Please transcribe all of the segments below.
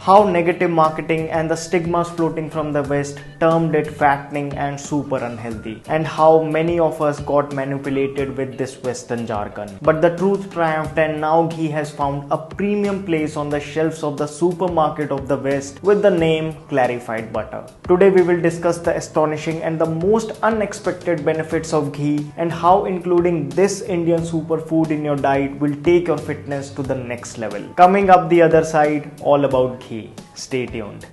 how negative marketing and the stigmas floating from the West termed it fattening and super unhealthy, and how many of us got manipulated with this Western jargon. But the truth triumphed, and now ghee has found a premium place on the shelves of the supermarket of the West with the name clarified butter. Today we will discuss the astonishing and the most unexpected benefits of ghee and how including this Indian superfood in your diet will take your fitness to the next level. Coming up the other side, all about ghee. Stay tuned.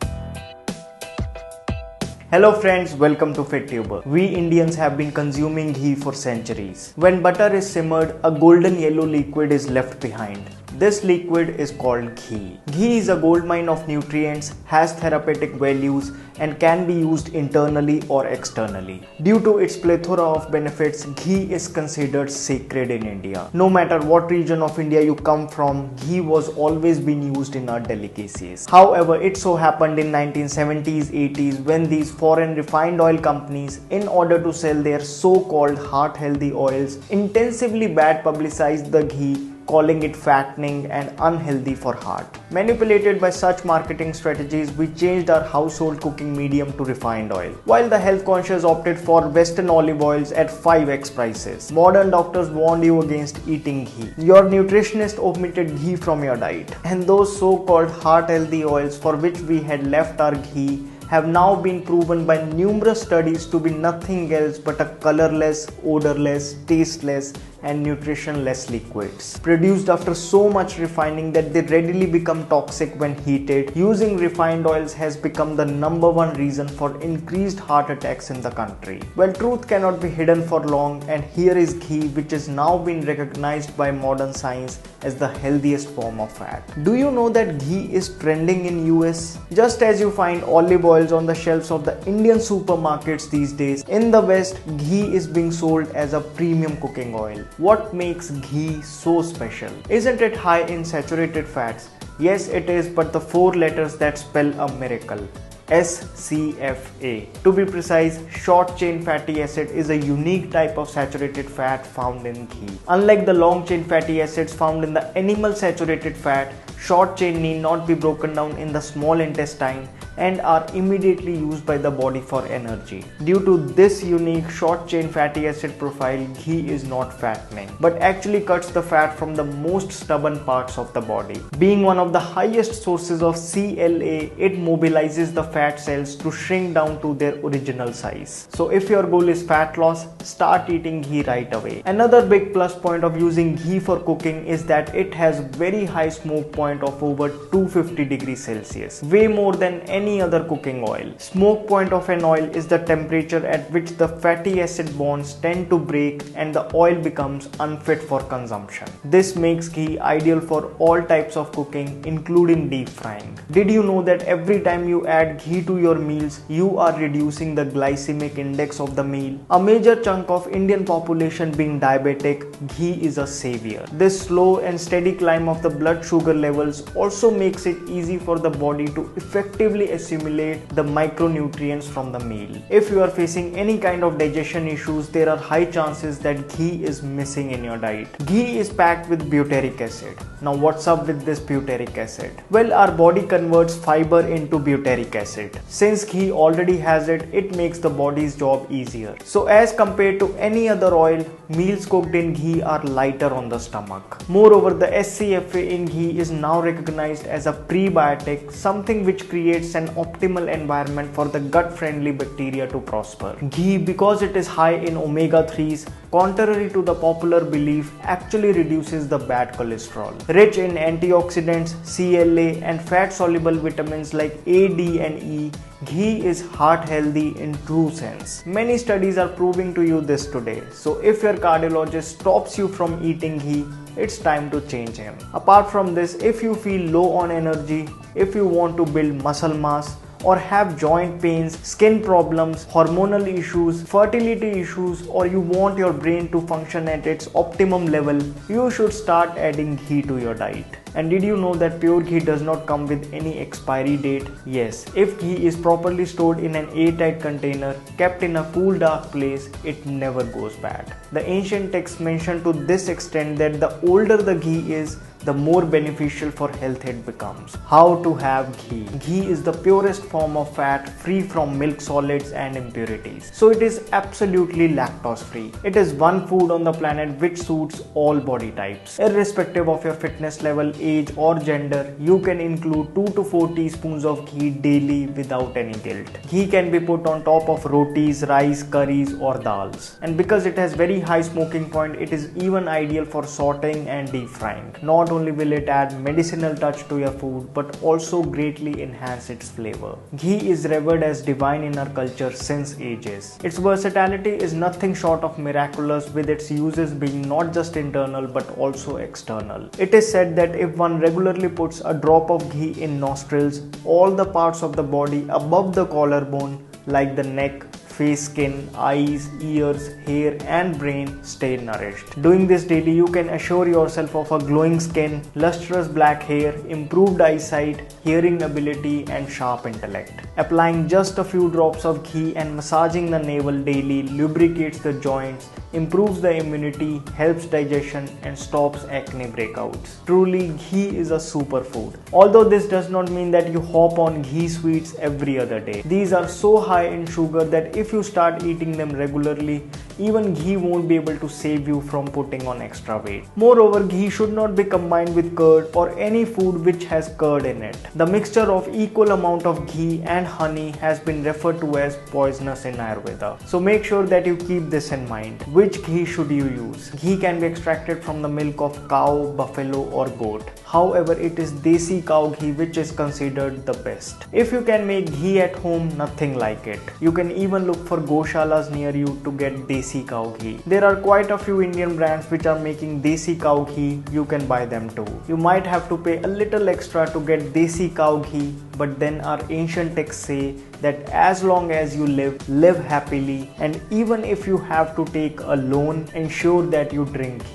Hello friends, welcome to FitTuber. We Indians have been consuming ghee for centuries. When butter is simmered, a golden yellow liquid is left behind. This liquid is called ghee. Ghee is a goldmine of nutrients, has therapeutic values, and can be used internally or externally. Due to its plethora of benefits, ghee is considered sacred in India. No matter what region of India you come from, ghee was always been used in our delicacies. However, it so happened in 1970s, 80s when these foreign refined oil companies, in order to sell their so-called heart-healthy oils, intensively bad publicized the ghee, calling it fattening and unhealthy for heart. Manipulated by such marketing strategies, we changed our household cooking medium to refined oil, while the health conscious opted for Western olive oils at 5x prices. Modern doctors warned you against eating ghee. Your nutritionist omitted ghee from your diet, and those so-called heart healthy oils for which we had left our ghee have now been proven by numerous studies to be nothing else but a colorless, odorless, tasteless, and nutritionless liquids produced after so much refining that they readily become toxic when heated. Using refined oils has become the #1 reason for increased heart attacks in the country. Well, truth cannot be hidden for long, and here is ghee, which is now being recognized by modern science as the healthiest form of fat. Do you know that ghee is trending in US? Just as you find olive oils on the shelves of the Indian supermarkets these days, in the West, ghee is being sold as a premium cooking oil. What makes ghee so special? Isn't it high in saturated fats? Yes, it is, but the 4 letters that spell a miracle. SCFA. To be precise, short chain fatty acid is a unique type of saturated fat found in ghee. Unlike the long chain fatty acids found in the animal saturated fat, short chain need not be broken down in the small intestine and are immediately used by the body for energy. Due to this unique short chain fatty acid profile, ghee is not fattening, but actually cuts the fat from the most stubborn parts of the body. Being one of the highest sources of CLA, it mobilizes the fat cells to shrink down to their original size. So if your goal is fat loss, start eating ghee right away. Another big plus point of using ghee for cooking is that it has very high smoke point of over 250 degrees Celsius, way more than any other cooking oil. Smoke point of an oil is the temperature at which the fatty acid bonds tend to break and the oil becomes unfit for consumption. This makes ghee ideal for all types of cooking, including deep frying. Did you know that every time you add ghee to your meals, you are reducing the glycemic index of the meal? A major chunk of Indian population being diabetic, ghee is a savior. This slow and steady climb of the blood sugar levels also makes it easy for the body to effectively assimilate the micronutrients from the meal. If you are facing any kind of digestion issues, there are high chances that ghee is missing in your diet. Ghee is packed with butyric acid. Now what's up with this butyric acid? Well, our body converts fiber into butyric acid. Since ghee already has it, it makes the body's job easier. So as compared to any other oil, meals cooked in ghee are lighter on the stomach. Moreover, the SCFA in ghee is now recognized as a prebiotic, something which creates an optimal environment for the gut-friendly bacteria to prosper. Ghee, because it is high in omega-3s, contrary to the popular belief, actually reduces the bad cholesterol. Rich in antioxidants, CLA, and fat-soluble vitamins like A, D, and E, ghee is heart healthy in true sense. Many studies are proving to you this today. So if your cardiologist stops you from eating ghee, it's time to change him. Apart from this, if you feel low on energy, if you want to build muscle mass, or have joint pains, skin problems, hormonal issues, fertility issues, or you want your brain to function at its optimum level, you should start adding ghee to your diet. And did you know that pure ghee does not come with any expiry date? Yes, if ghee is properly stored in an airtight container, kept in a cool dark place, it never goes bad. The ancient texts mention to this extent that the older the ghee is, the more beneficial for health it becomes. How to have ghee. Ghee is the purest form of fat, free from milk solids and impurities. So it is absolutely lactose free. It is one food on the planet which suits all body types. Irrespective of your fitness level, age or gender, you can include 2 to 4 teaspoons of ghee daily without any guilt. Ghee can be put on top of rotis, rice, curries or dals. And because it has very high smoking point, it is even ideal for sauteing and deep frying. Not only will it add medicinal touch to your food, but also greatly enhance its flavor. Ghee is revered as divine in our culture since ages. Its versatility is nothing short of miraculous, with its uses being not just internal but also external. It is said that if one regularly puts a drop of ghee in nostrils, all the parts of the body above the collarbone like the neck, face, skin, eyes, ears, hair and brain stay nourished. Doing this daily, you can assure yourself of a glowing skin, lustrous black hair, improved eyesight, hearing ability and sharp intellect. Applying just a few drops of ghee and massaging the navel daily lubricates the joints, improves the immunity, helps digestion and stops acne breakouts. Truly, ghee is a superfood. Although this does not mean that you hop on ghee sweets every other day. These are so high in sugar that if you start eating them regularly, even ghee won't be able to save you from putting on extra weight. Moreover, ghee should not be combined with curd or any food which has curd in it. The mixture of equal amount of ghee and honey has been referred to as poisonous in Ayurveda. So make sure that you keep this in mind. Which ghee should you use? Ghee can be extracted from the milk of cow, buffalo or goat. However, it is desi cow ghee which is considered the best. If you can make ghee at home, nothing like it. You can even look for goshalas near you to get desi cow ghee. There are quite a few Indian brands which are making desi cow ghee. You can buy them too. You might have to pay a little extra to get desi cow ghee, but then our ancient texts say that as long as you live happily, and even if you have to take a loan, ensure that you drink ghee.